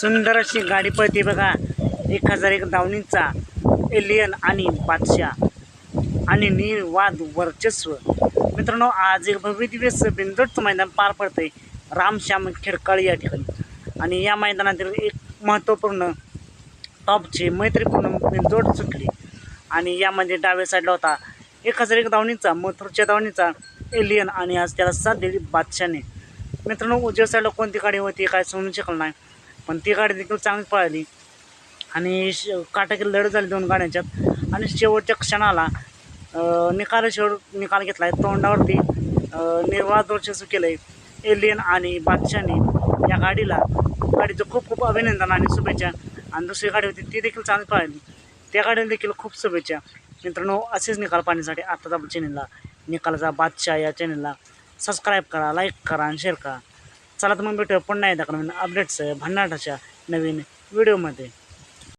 सुंदर अशी गाडी पळते बघा. 1001 धावणीचा एलियन आणि बादशाह आणि निर्वाद वर्चस्व. मित्रांनो, आज एक भव्य दिवस बिनजोडचं मैदान पार पडतंय रामश्याम खेडकाळी या ठिकाणी. आणि या मैदानातील एक महत्त्वपूर्ण टॉपची मैत्रीपूर्ण बिनजोड सुटली. आणि यामध्ये डाव्या साईडला होता 1001 धावणीचा मथुरच्या धावणीचा एलियन आणि आज त्याला साथ दिली बादशाहने. मित्रांनो, उजव्या साईडला कोणती गाडी होती काय समजू शकलं नाही, पण ती गाडी देखील चांगली पळाली आणि काटाकी लढत झाली दोन गाड्यांच्यात. आणि शेवटच्या क्षणाला निकाल घेतला आहे. तोंडावरती निर्वाद वर्चस्व केलं आहे एलियन आणि बादशाहने या गाडीचं खूप खूप अभिनंदन आणि शुभेच्छा. आणि दुसरी गाडी होती ती देखील चांगली पळाली, त्या गाडीला देखील खूप शुभेच्छा. मित्रांनो, असेच निकाल पाहण्यासाठी आताच आपल्या चॅनलला निकालाचा बादशाह या चॅनलला सबस्क्राईब करा, लाईक करा आणि शेअर करा. चला तर मग भेटूया पुन्हा एकदा नवीन अपडेट्स भन्नाटाच्या नवीन व्हिडिओमध्ये.